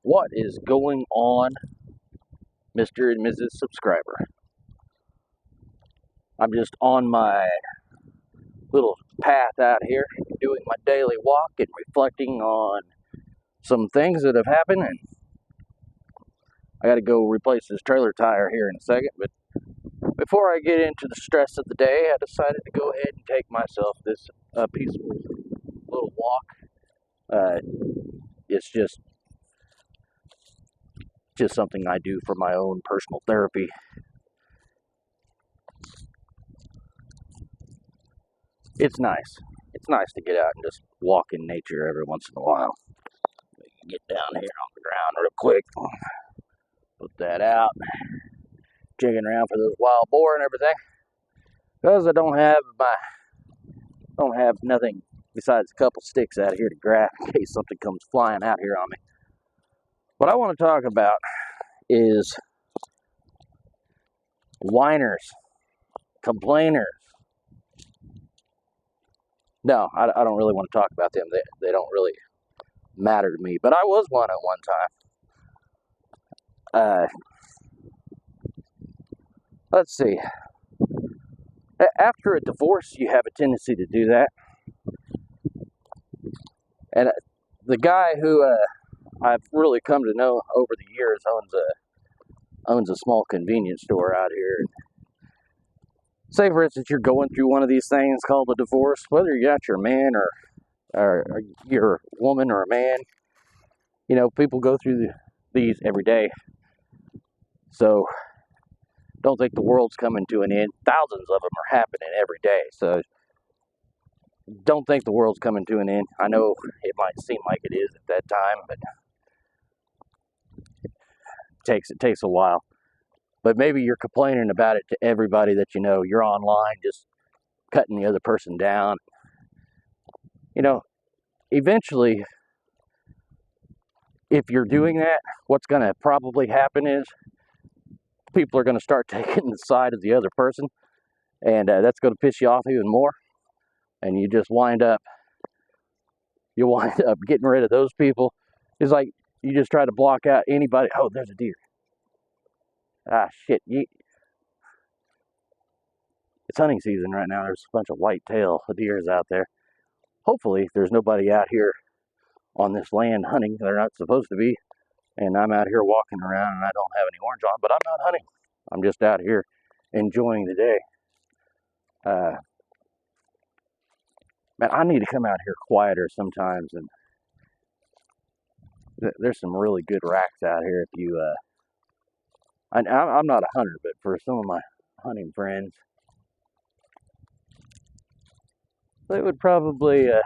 What is going on, Mr. and Mrs. Subscriber? I'm just on my little path out here doing my daily walk and reflecting on some things that have happened, and I got to go replace this trailer tire here in a second. But before I get into the stress of the day, I decided to go ahead and take myself this peaceful little walk. It's just something I do for my own personal therapy. It's nice. It's nice to get out and just walk in nature every once in a while. Get down here on the ground real quick. Put that out. Jigging around for those wild boar and everything. Because I don't have nothing besides a couple sticks out here to grab in case something comes flying out here on me. What I want to talk about is whiners, complainers. No, I don't really want to talk about them. They don't really matter to me. But I was one at one time. Let's see. After a divorce, you have a tendency to do that. And the guy who I've really come to know over the years owns a small convenience store out here. Say, for instance, you're going through one of these things called a divorce, whether you got your man or you're a woman or a man. You know, people go through these every day. So don't think the world's coming to an end. Thousands of them are happening every day. So don't think the world's coming to an end. I know it might seem like it is at that time, but it takes a while. But maybe you're complaining about it to everybody that you know. You're online just cutting the other person down. You know, eventually, if you're doing that, what's going to probably happen is people are going to start taking the side of the other person, and that's going to piss you off even more. And you wind up getting rid of those people. It's like you just try to block out anybody. Oh, there's a deer. Ah, shit. It's hunting season right now. There's a bunch of white-tail deers out there. Hopefully, there's nobody out here on this land hunting. They're not supposed to be. And I'm out here walking around and I don't have any orange on, but I'm not hunting. I'm just out here enjoying the day. Man, I need to come out here quieter sometimes. And there's some really good racks out here. If you, I'm not a hunter, but for some of my hunting friends, they would probably, I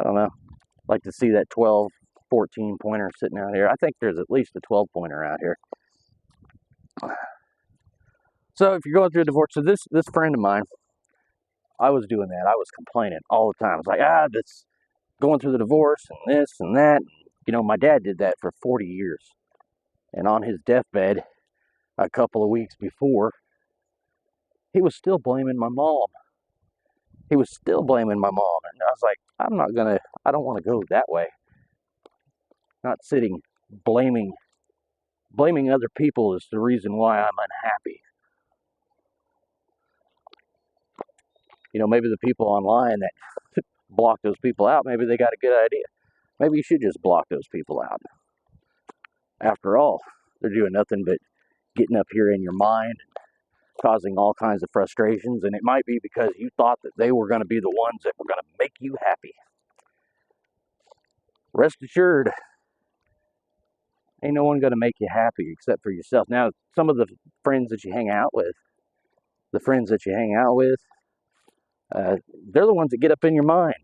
don't know, like to see that 12, 14 pointer sitting out here. I think there's at least a 12 pointer out here. So if you're going through a divorce, so this friend of mine, I was doing that. I was complaining all the time. I was like, that's going through the divorce and this and that. You know, my dad did that for 40 years. And on his deathbed, a couple of weeks before, he was still blaming my mom. He was still blaming my mom. And I was like, I don't want to go that way. Not sitting blaming other people is the reason why I'm unhappy. You know, maybe the people online that block those people out, maybe they got a good idea. Maybe you should just block those people out. After all, they're doing nothing but getting up here in your mind and causing all kinds of frustrations, and it might be because you thought that they were going to be the ones that were going to make you happy. Rest assured, ain't no one going to make you happy except for yourself. Now, some of the friends that you hang out with, they're the ones that get up in your mind.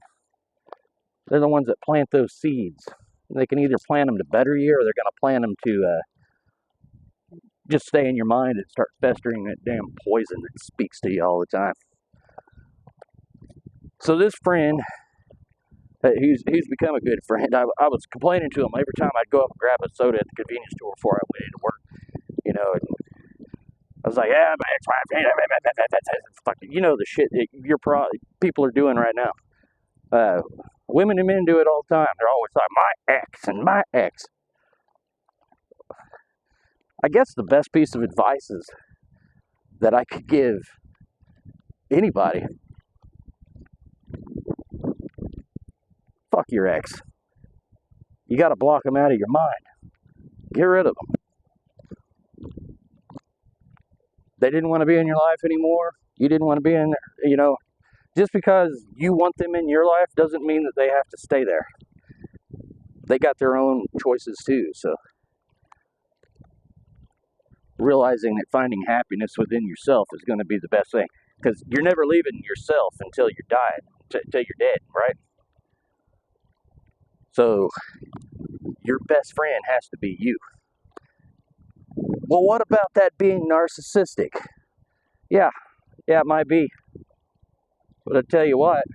They're the ones that plant those seeds. They can either plant them to better you, or they're going to plant them to just stay in your mind and start festering that damn poison that speaks to you all the time. So this friend, he's become a good friend. I was complaining to him every time I'd go up and grab a soda at the convenience store before I went into work. You know, and I was like, my ex-wife, you know the shit that people are doing right now. Women and men do it all the time. They're always like, my ex and my ex. I guess the best piece of advice is that I could give anybody: fuck your ex. You got to block them out of your mind. Get rid of them. They didn't want to be in your life anymore. You didn't want to be in there. You know, just because you want them in your life doesn't mean that they have to stay there. They got their own choices too. So realizing that finding happiness within yourself is going to be the best thing, because you're never leaving yourself until you're died, until you're dead, right? So your best friend has to be you. Well, what about that being narcissistic? Yeah, it might be. But I tell you what,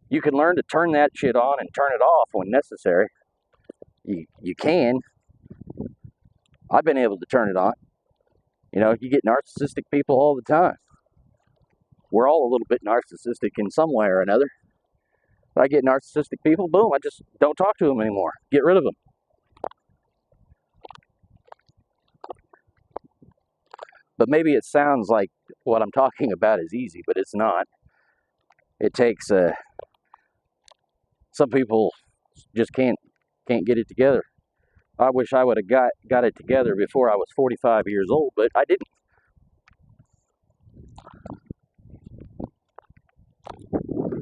you can learn to turn that shit on and turn it off when necessary. You can. I've been able to turn it on. You know, you get narcissistic people all the time. We're all a little bit narcissistic in some way or another. If I get narcissistic people, boom, I just don't talk to them anymore. Get rid of them. But maybe it sounds like what I'm talking about is easy, but it's not. It takes some people just can't get it together. I wish I would have got it together before I was 45 years old, but I didn't.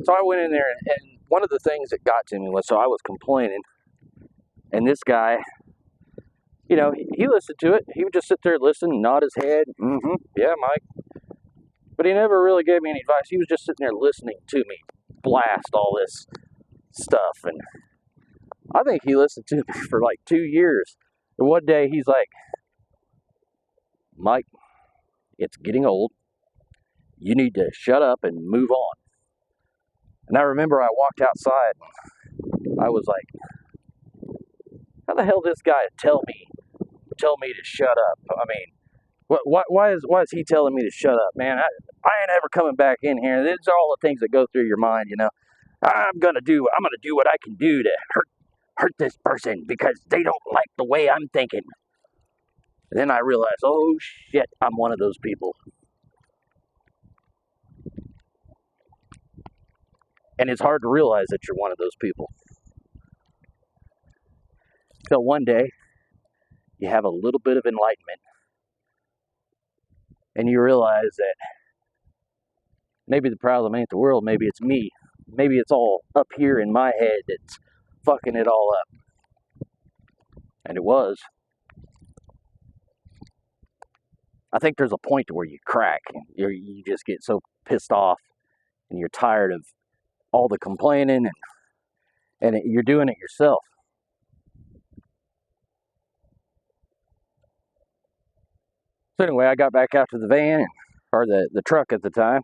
So I went in there, and one of the things that got to me was, so I was complaining, and this guy, you know, he listened to it. He would just sit there, listen, nod his head, yeah, Mike. But he never really gave me any advice. He was just sitting there listening to me blast all this stuff, and I think he listened to me for like 2 years. And one day he's like, Mike, it's getting old. You need to shut up and move on. And I remember I walked outside, and I was like, how the hell this guy tell me to shut up? I mean, why is he telling me to shut up, man? I ain't ever coming back in here. These are all the things that go through your mind, you know. I'm gonna do what I can do to hurt this person because they don't like the way I'm thinking. And then I realized, oh shit, I'm one of those people. And it's hard to realize that you're one of those people. Till one day, you have a little bit of enlightenment, and you realize that maybe the problem ain't the world, maybe it's me. Maybe it's all up here in my head that's fucking it all up. And it was. I think there's a point to where you crack, and you just get so pissed off, and you're tired of all the complaining, and you're doing it yourself. So anyway, I got back out to the van, or the truck at the time,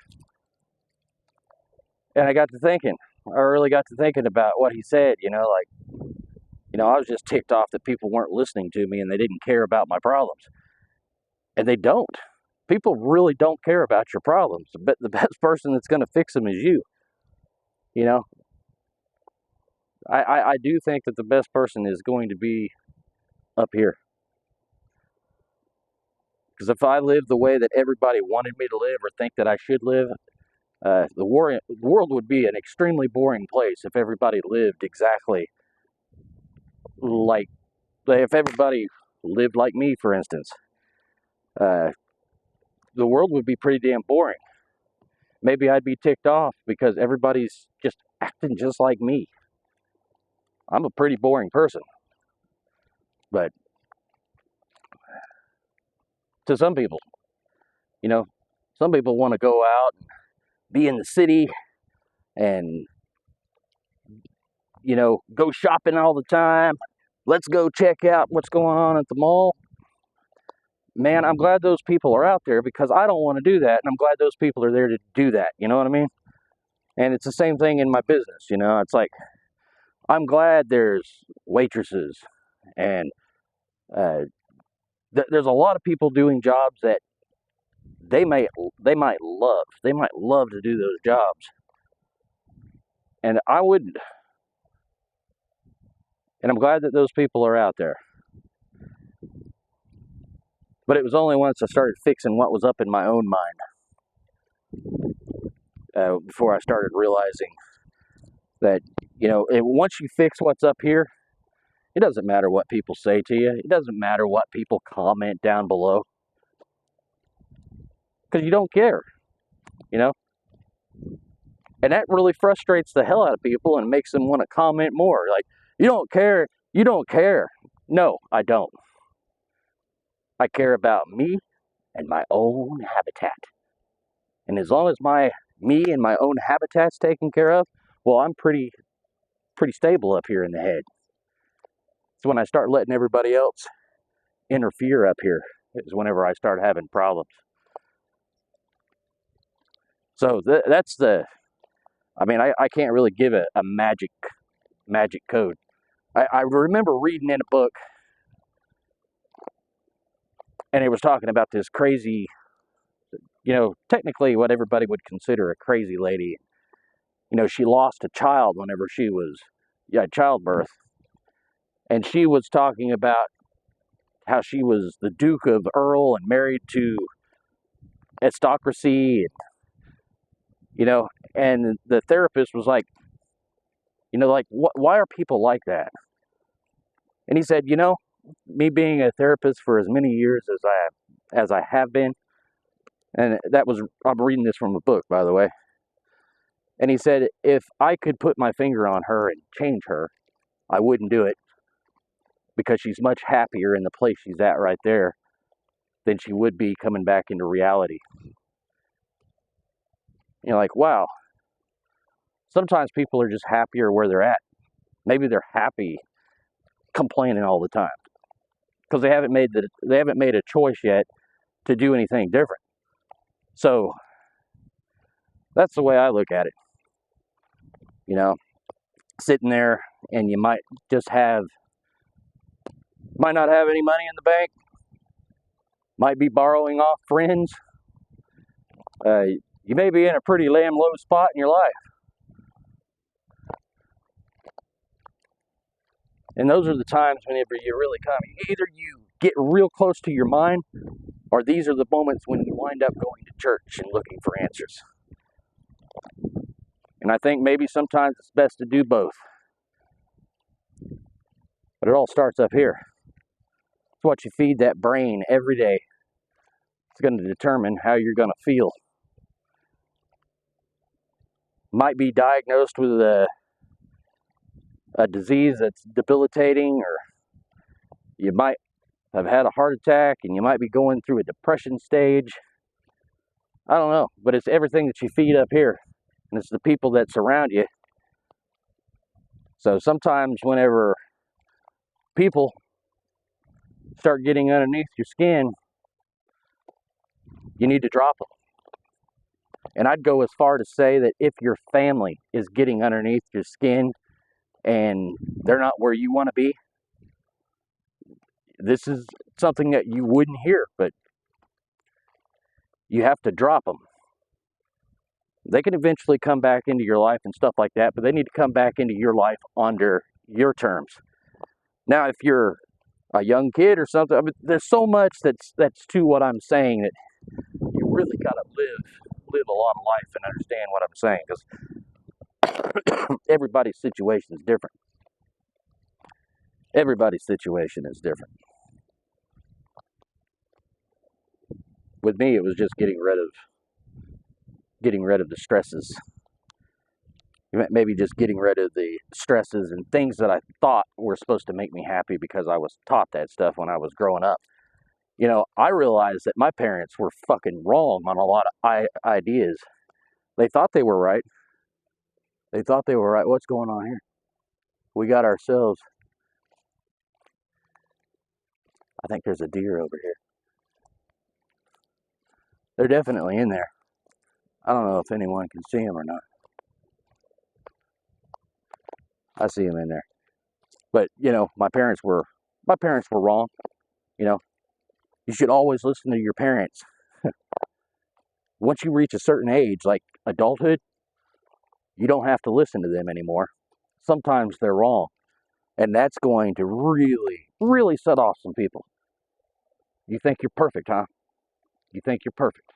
and I got to thinking. I really got to thinking about what he said, you know, like, you know, I was just ticked off that people weren't listening to me and they didn't care about my problems. And they don't. People really don't care about your problems. But the best person that's going to fix them is you. You know, I do think that the best person is going to be up here. Because if I lived the way that everybody wanted me to live or think that I should live, the world would be an extremely boring place if everybody lived exactly like, if everybody lived like me, for instance. The world would be pretty damn boring. Maybe I'd be ticked off because everybody's just acting just like me. I'm a pretty boring person. But to some people, you know, some people want to go out and be in the city and, you know, go shopping all the time. Let's go check out what's going on at the mall. Man, I'm glad those people are out there because I don't want to do that, and I'm glad those people are there to do that, you know what I mean? And it's the same thing in my business, you know? It's like, I'm glad there's waitresses and there's a lot of people doing jobs that they might love. They might love to do those jobs. And I wouldn't. And I'm glad that those people are out there. But it was only once I started fixing what was up in my own mind before I started realizing that, once you fix what's up here, it doesn't matter what people say to you. It doesn't matter what people comment down below. Because you don't care, you know? And that really frustrates the hell out of people and makes them want to comment more. Like, you don't care. You don't care. No, I don't. I care about me and my own habitat. And as long as me and my own habitat's taken care of, well, I'm pretty stable up here in the head. So when I start letting everybody else interfere up here is whenever I start having problems. So that's I can't really give a magic code. I remember reading in a book, and it was talking about this crazy, technically what everybody would consider a crazy lady. She lost a child whenever she was, childbirth. And she was talking about how she was the Duke of Earl and married to aristocracy, and the therapist was like, why are people like that? And he said, me being a therapist for as many years as I have been, and I'm reading this from a book, by the way. And he said, if I could put my finger on her and change her, I wouldn't do it, because she's much happier in the place she's at right there than she would be coming back into reality. Like, wow. Sometimes people are just happier where they're at. Maybe they're happy complaining all the time because they haven't made a choice yet to do anything different. So that's the way I look at it. Sitting there, and you might not have any money in the bank, might be borrowing off friends. You may be in a pretty low spot in your life. And those are the times whenever you really come. Either you get real close to your mind, or these are the moments when you wind up going to church and looking for answers. And I think maybe sometimes it's best to do both. But it all starts up here. It's what you feed that brain every day. It's going to determine how you're going to feel. Might be diagnosed with a disease that's debilitating, or you might have had a heart attack, and you might be going through a depression stage. I don't know, but it's everything that you feed up here, and it's the people that surround you. So sometimes whenever people start getting underneath your skin, you need to drop them. And I'd go as far to say that if your family is getting underneath your skin and they're not where you want to be, this is something that you wouldn't hear, but you have to drop them. They can eventually come back into your life and stuff like that, but they need to come back into your life under your terms. Now, if you're a young kid or something, there's so much that's to what I'm saying that you really got to live a lot of life and understand what I'm saying, because everybody's situation is different. Everybody's situation is different. With me, it was just getting rid of the stresses. Maybe just getting rid of the stresses and things that I thought were supposed to make me happy because I was taught that stuff when I was growing up. I realized that my parents were fucking wrong on a lot of ideas. They thought they were right. What's going on here? We got ourselves. I think there's a deer over here. They're definitely in there. I don't know if anyone can see them or not. I see them in there. But, my parents were wrong. You should always listen to your parents. Once you reach a certain age, like adulthood, you don't have to listen to them anymore. Sometimes they're wrong. And that's going to really, really set off some people. You think you're perfect, huh? You think you're perfect.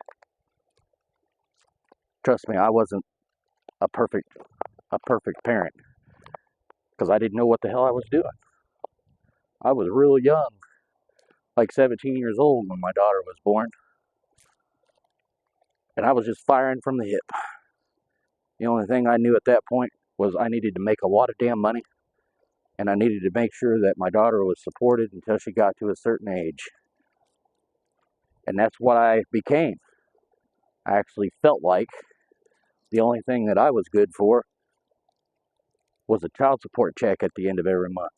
Trust me, I wasn't a perfect parent because I didn't know what the hell I was doing. I was real young, like 17 years old when my daughter was born, and I was just firing from the hip. The only thing I knew at that point was I needed to make a lot of damn money, and I needed to make sure that my daughter was supported until she got to a certain age. And that's what I became. I actually felt like the only thing that I was good for was a child support check at the end of every month.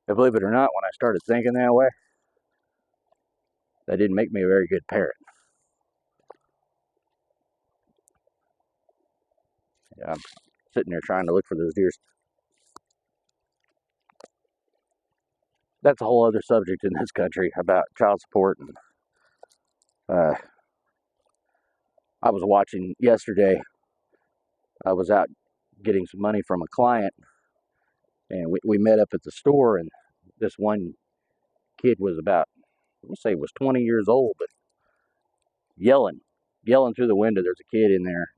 And believe it or not, when I started thinking that way, that didn't make me a very good parent. I'm sitting there trying to look for those deers. That's a whole other subject in this country about child support. And I was watching yesterday. I was out getting some money from a client, and we met up at the store, and this one kid was about, let's say he was 20 years old, but yelling through the window. There's a kid in there.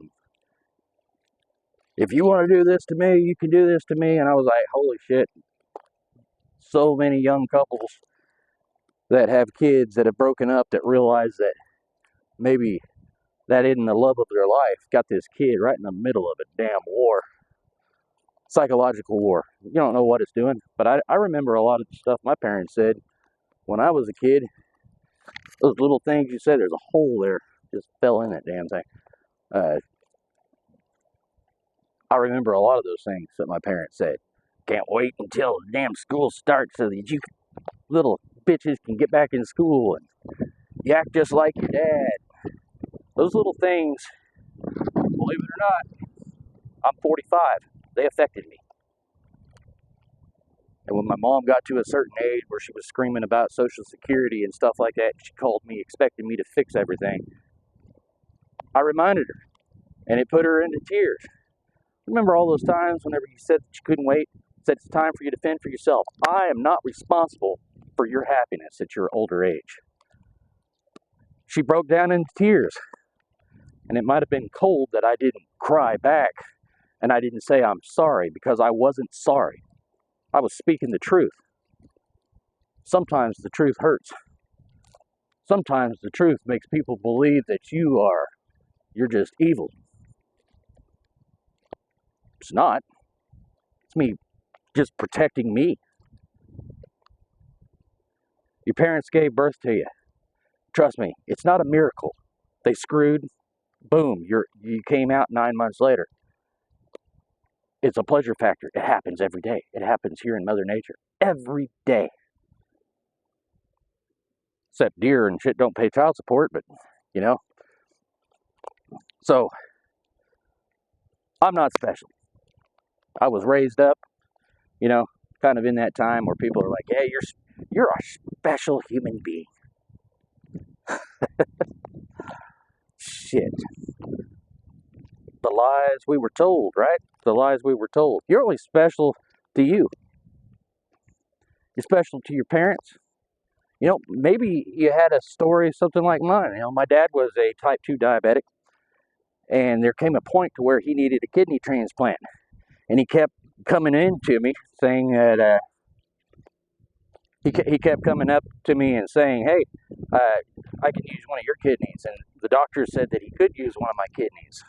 If you want to do this to me, you can do this to me. And I was like, holy shit. So many young couples that have kids that have broken up that realize that maybe that isn't the love of their life. Got this kid right in the middle of a damn war. Psychological war. You don't know what it's doing. But I remember a lot of the stuff my parents said when I was a kid. Those little things you said, there's a hole there. Just fell in that damn thing. I remember a lot of those things that my parents said. Can't wait until the damn school starts so that you little bitches can get back in school and you act just like your dad. Those little things, believe it or not, I'm 45. They affected me. And when my mom got to a certain age where she was screaming about Social Security and stuff like that, she called me expecting me to fix everything. I reminded her, and it put her into tears. Remember all those times whenever you said that you couldn't wait, said it's time for you to fend for yourself. I am not responsible for your happiness at your older age. She broke down into tears, and it might have been cold that I didn't cry back, and I didn't say I'm sorry, because I wasn't sorry. I was speaking the truth. Sometimes the truth hurts. Sometimes the truth makes people believe that you're just evil. It's not. It's me just protecting me. Your parents gave birth to you. Trust me, it's not a miracle. They screwed, boom, you came out 9 months later. It's a pleasure factor. It happens every day. It happens here in Mother Nature. Every day. Except deer and shit don't pay child support, but, you know. So, I'm not special. I was raised up, you know, kind of in that time where people are like, hey, you're a special human being. Shit. The lies we were told, right? The lies we were told. You're only special to you. You're special to your parents. You know, maybe you had a story something like mine. You know, my dad was a type 2 diabetic, and there came a point to where he needed a kidney transplant. And he kept coming in to me saying that, he kept coming up to me and saying, hey, I can use one of your kidneys. And the doctor said that he could use one of my kidneys.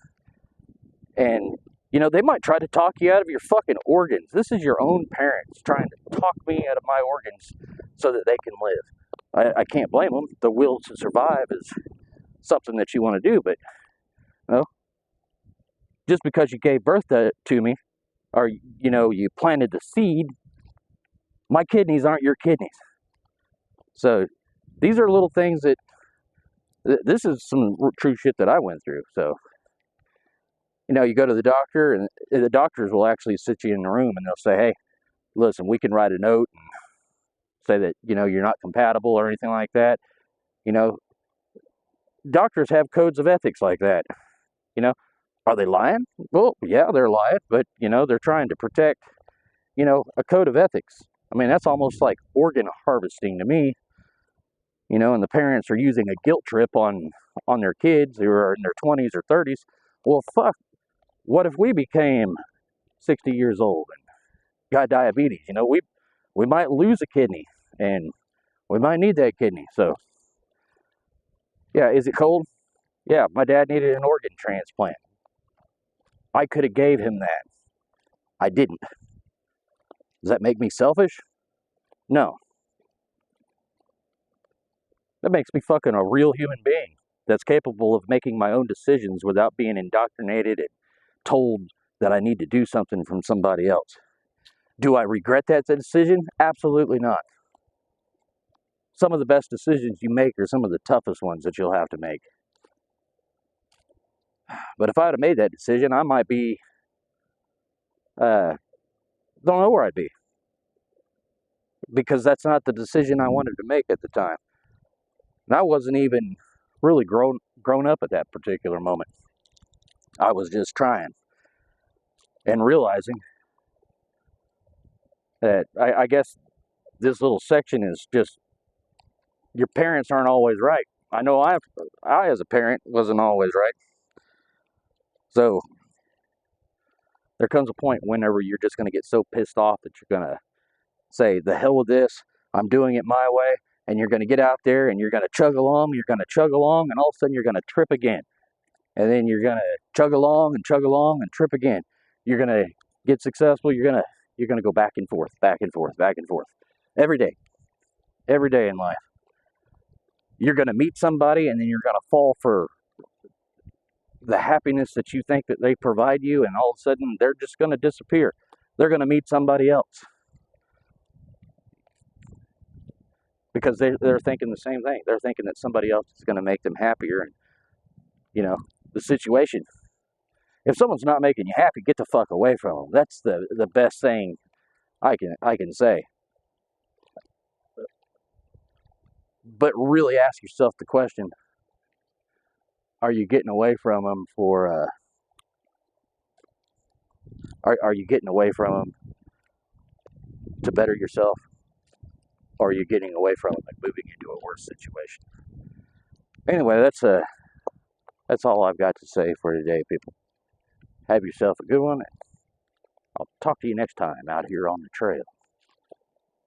And, you know, they might try to talk you out of your fucking organs. This is your own parents trying to talk me out of my organs so that they can live. I can't blame them. The will to survive is something that you want to do, but, you know, just because you gave birth to me, or, you know, you planted the seed, my kidneys aren't your kidneys. So, these are little things that, this is some true shit that I went through, so. You know, you go to the doctor, and the doctors will actually sit you in the room, and they'll say, hey, listen, we can write a note and say that, you know, you're not compatible or anything like that. You know, doctors have codes of ethics like that. You know, are they lying? Well, yeah, they're lying, but, you know, they're trying to protect, you know, a code of ethics. I mean, that's almost like organ harvesting to me, you know, and the parents are using a guilt trip on their kids who are in their 20s or 30s. Well, fuck, what if we became 60 years old and got diabetes? You know, we might lose a kidney, and we might need that kidney. So, yeah, is it cold? Yeah, my dad needed an organ transplant. I could have gave him that. I didn't. Does that make me selfish? No. That makes me fucking a real human being that's capable of making my own decisions without being indoctrinated and told that I need to do something from somebody else. Do I regret that decision? Absolutely not. Some of the best decisions you make are some of the toughest ones that you'll have to make. But if I had made that decision, I might be, don't know where I'd be. Because that's not the decision I wanted to make at the time. And I wasn't even really grown up at that particular moment. I was just trying and realizing that I guess this little section is just, your parents aren't always right. I know I as a parent wasn't always right. So there comes a point whenever you're just going to get so pissed off that you're going to say, the hell with this, I'm doing it my way, and you're going to get out there and you're going to chug along, and all of a sudden you're going to trip again. And then you're going to chug along and trip again. You're going to get successful, you're going to go back and forth, every day in life. You're going to meet somebody, and then you're going to fall for the happiness that you think that they provide you, and all of a sudden they're just going to disappear. They're going to meet somebody else because they're thinking the same thing. They're thinking that somebody else is going to make them happier. And you know, the situation, if someone's not making you happy, get the fuck away from them. That's the best thing I can say. But really ask yourself the question, are you getting away from them for are you getting away from them to better yourself, or are you getting away from them and moving into a worse situation? Anyway, that's all I've got to say for today, people. Have yourself a good one. I'll talk to you next time out here on the trail.